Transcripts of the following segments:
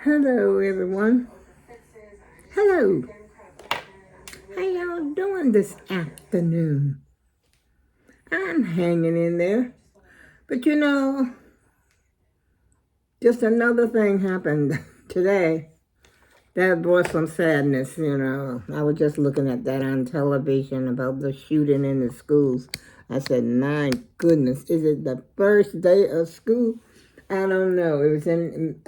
Hello, everyone. Hello. How y'all doing this afternoon? I'm hanging in there. But just another thing happened today that brought some sadness. I was just looking at that on television about the shooting in the schools. I said, my goodness, is it the first day of school? I don't know. It was in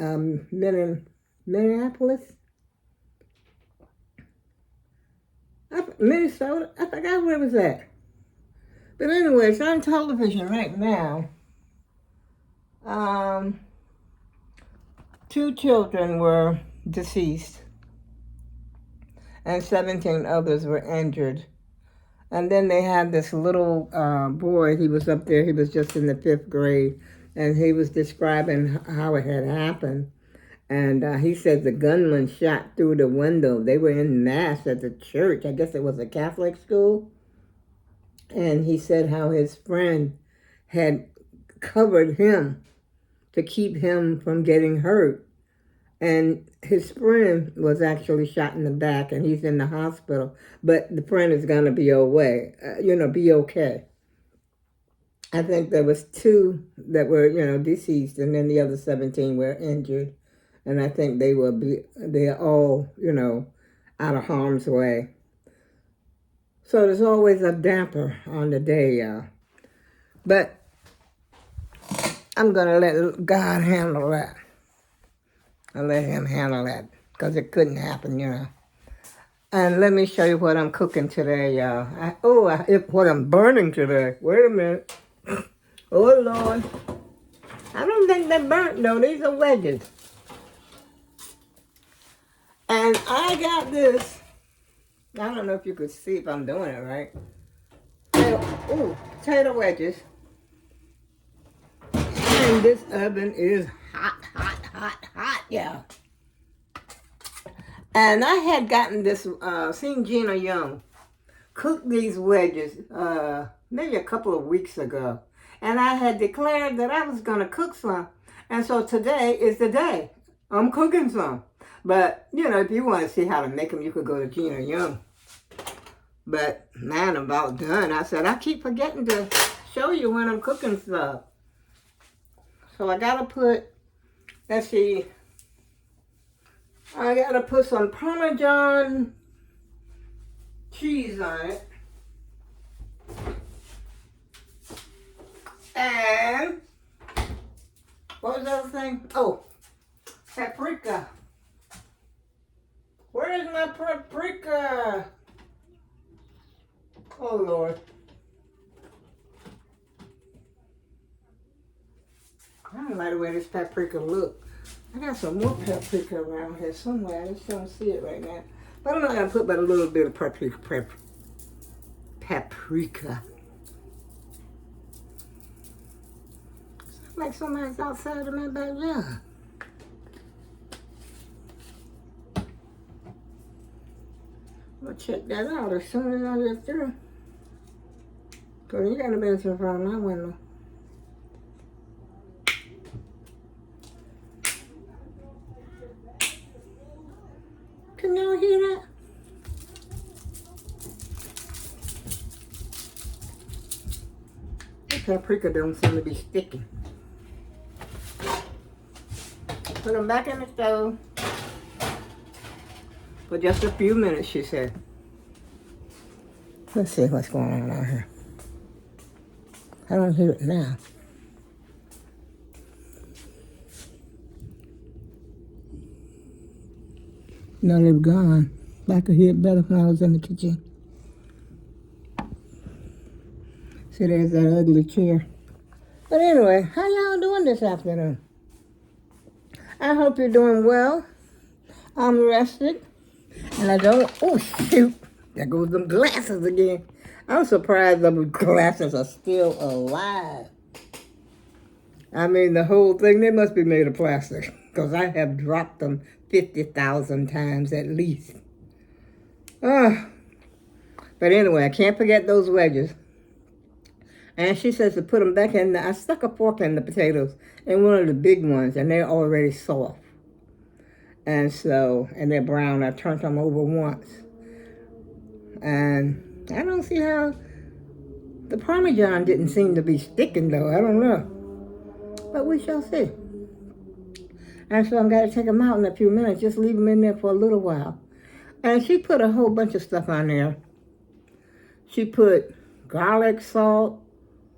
Minneapolis. Minnesota. I forgot where it was at. But anyway, it's on television right now. Two children were deceased and 17 others were injured. And then they had this little boy. He was up there. He was just in the 5th grade. And he was describing how it had happened. And he said the gunman shot through the window. They were in mass at the church. I guess it was a Catholic school. And he said how his friend had covered him to keep him from getting hurt. And his friend was actually shot in the back, and he's in the hospital. But the friend is going to be be okay. I think there was 2 that were, deceased, and then the other 17 were injured. And I think they're all, out of harm's way. So there's always a damper on the day, y'all. But I'm going to let God handle that. I'll let him handle that because it couldn't happen, And let me show you what I'm cooking today, y'all. What I'm burning today. Wait a minute. Oh, Lord. I don't think they're burnt, though. These are wedges. And I got this. I don't know if you could see if I'm doing it right. Potato wedges. And this oven is hot, yeah. And I had gotten this, seen Gina Young cook these wedges maybe a couple of weeks ago. And I had declared that I was going to cook some. And so today is the day. I'm cooking some. But, if you want to see how to make them, you could go to Gina Young. But, man, I'm about done. I said, I keep forgetting to show you when I'm cooking stuff. So I got to put, let's see, I got to put some Parmesan cheese on it. And, what was the other thing? Oh, paprika. Where is my paprika? Oh, Lord. I don't like the way this paprika look. I got some more paprika around here somewhere. I just don't see it right now. But I'm not going to put but a little bit of paprika. Sounds like somebody's outside of my backyard. I'll check that out as soon as I get through. Because you got to be in front of my window. Can y'all hear that? The paprika don't seem to be sticking. Put them back in the stove for just a few minutes, she said. Let's see what's going on out here. I don't hear it now. No, they've gone. I could hear it better when I was in the kitchen. See, there's that ugly chair. But anyway, how y'all doing this afternoon? I hope you're doing well. I'm rested. And I don't, oh shoot, there goes them glasses again. I'm surprised those glasses are still alive. I mean, the whole thing, they must be made of plastic. Because I have dropped them 50,000 times at least. But anyway, I can't forget those wedges. And she says to put them back in. I stuck a fork in the potatoes, in one of the big ones, and they're already soft. And so, and they're brown. I turned them over once. And I don't see how the Parmesan didn't seem to be sticking though. I don't know. But we shall see. And so I'm going to take them out in a few minutes. Just leave them in there for a little while. And she put a whole bunch of stuff on there. She put garlic salt.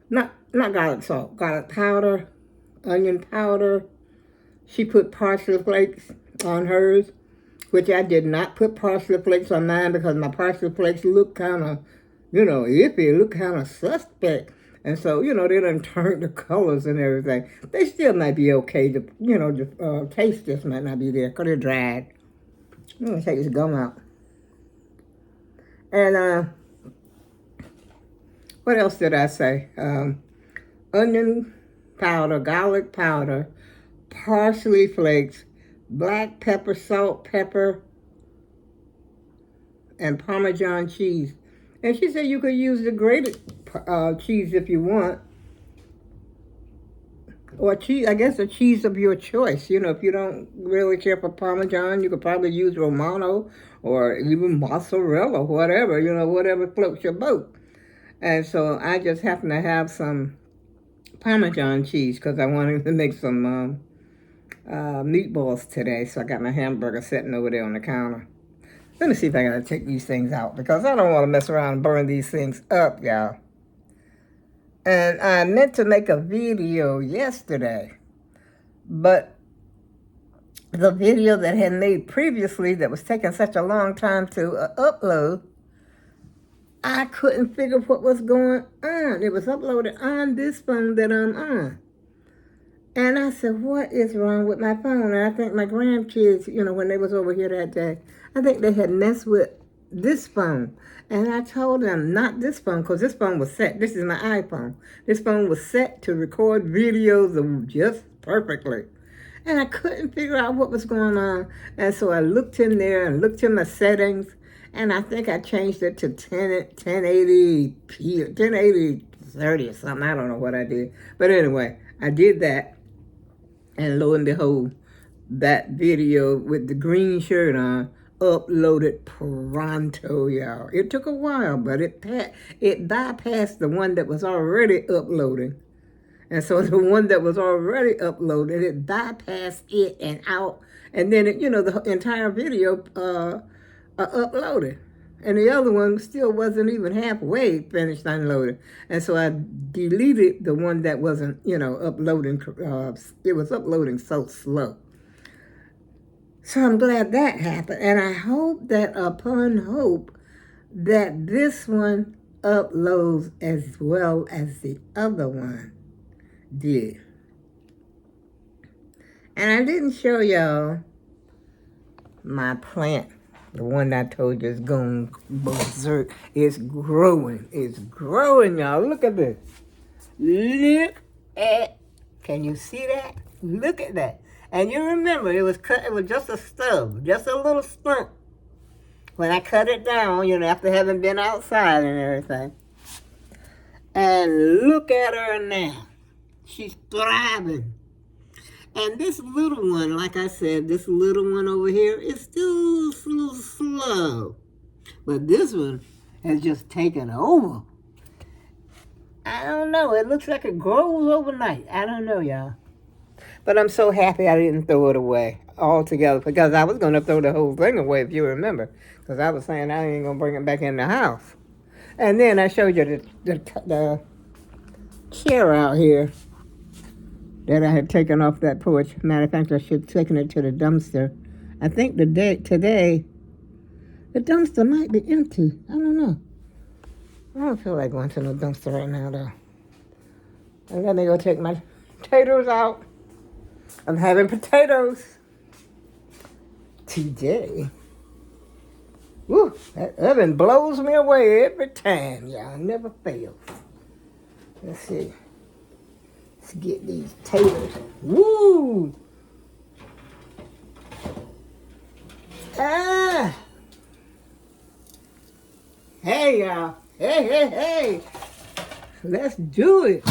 Not garlic salt. Garlic powder. Onion powder. She put parsley flakes on hers, which I did not put parsley flakes on mine because my parsley flakes look kind of, iffy, look kind of suspect. And so, they done turned the colors and everything. They still might be okay. The taste just might not be there because they're dried. I'm going to take this gum out. And what else did I say? Onion powder, garlic powder, parsley flakes, black pepper, salt, pepper, and Parmesan cheese. And she said you could use the grated cheese if you want. Or cheese, I guess a cheese of your choice. If you don't really care for Parmesan, you could probably use Romano or even mozzarella, whatever, whatever floats your boat. And so I just happen to have some Parmesan cheese because I wanted to make some meatballs today. So I got my hamburger sitting over there on the counter. Let me see if I gotta take these things out because I don't want to mess around and burn these things up, y'all. And I meant to make a video yesterday, but the video that I had made previously that was taking such a long time to upload, I couldn't figure what was going on. It was uploaded on this phone that I'm on. And I said, what is wrong with my phone? And I think my grandkids, when they was over here that day, I think they had messed with this phone. And I told them, not this phone, because this phone was set. This is my iPhone. This phone was set to record videos just perfectly. And I couldn't figure out what was going on. And so I looked in there and looked in my settings. And I think I changed it to 1080p, 1080 or something. I don't know what I did. But anyway, I did that. And lo and behold, that video with the green shirt on uploaded pronto, y'all. It took a while, but it bypassed the one that was already uploading. And so the one that was already uploaded, it bypassed it and out. And then, the entire video uploaded. And the other one still wasn't even halfway finished unloading. And so I deleted the one that wasn't, uploading. It was uploading so slow. So I'm glad that happened. And I hope that upon hope that this one uploads as well as the other one did. And I didn't show y'all my plant. The one I told you is going berserk. It's growing. It's growing, y'all. Look at this. Look at, can you see that? Look at that. And you remember, it was just a stub, just a little stump. When I cut it down, after having been outside and everything. And look at her now. She's thriving. And this little one, like I said, this little one over here is still a little slow. But this one has just taken over. I don't know. It looks like it grows overnight. I don't know, y'all. But I'm so happy I didn't throw it away altogether because I was going to throw the whole thing away, if you remember. Because I was saying I ain't going to bring it back in the house. And then I showed you the chair out here that I had taken off that porch. Matter of fact, I should have taken it to the dumpster. I think today, the dumpster might be empty. I don't know. I don't feel like going to the dumpster right now, though. And let me go take my potatoes out. I'm having potatoes today. Woo, that oven blows me away every time, y'all. Never fails. Let's see. Let's get these potatoes. Woo! Ah! Hey, y'all. Hey. Let's do it.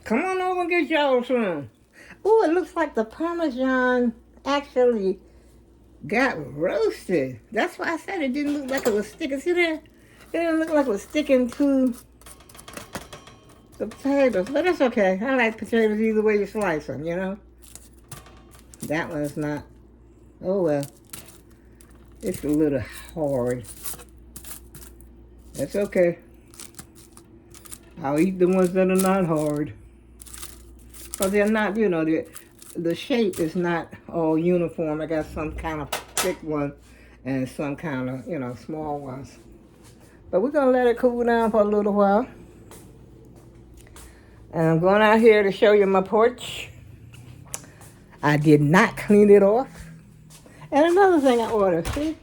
Come on over and get y'all some. Oh, it looks like the Parmesan actually got roasted. That's why I said it didn't look like it was sticking. See there? It didn't look like it was sticking to the potatoes. But that's okay. I like potatoes either way you slice them, you know? That one's not. Oh, well. It's a little hard. That's okay. I'll eat the ones that are not hard. Because they're not, you know, the shape is not all uniform. I got some kind of thick one and some kind of, you know, small ones. But we're going to let it cool down for a little while. And I'm going out here to show you my porch. I did not clean it off. And another thing I ordered, see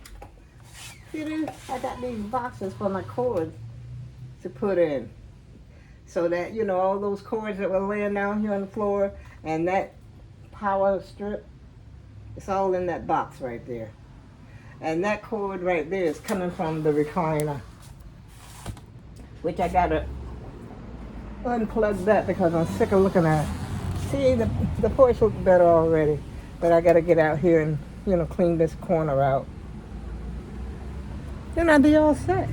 this? I got these boxes for my cords to put in. So that, you know, all those cords that were laying down here on the floor and that power strip, it's all in that box right there. And that cord right there is coming from the recliner, which I gotta unplug that because I'm sick of looking at it. See, the porch looks better already, but I gotta get out here and, you know, clean this corner out. Then I'll be all set.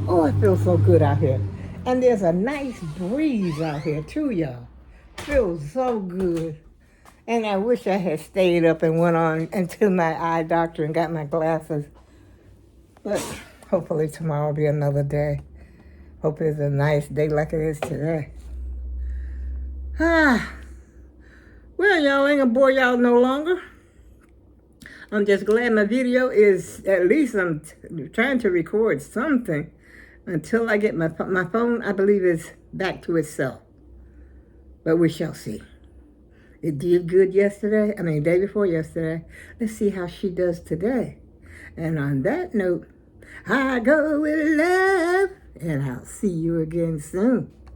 Oh, it feels so good out here. And there's a nice breeze out here too, y'all. Feels so good. And I wish I had stayed up and went on until my eye doctor and got my glasses. But hopefully tomorrow will be another day. Hope it's a nice day like it is today. Well, y'all, ain't gonna bore y'all no longer. I'm just glad my video is, at least I'm trying to record something. Until I get my phone, I believe, is back to itself. But we shall see. It did good day before yesterday. Let's see how she does today. And on that note, I go with love. And I'll see you again soon.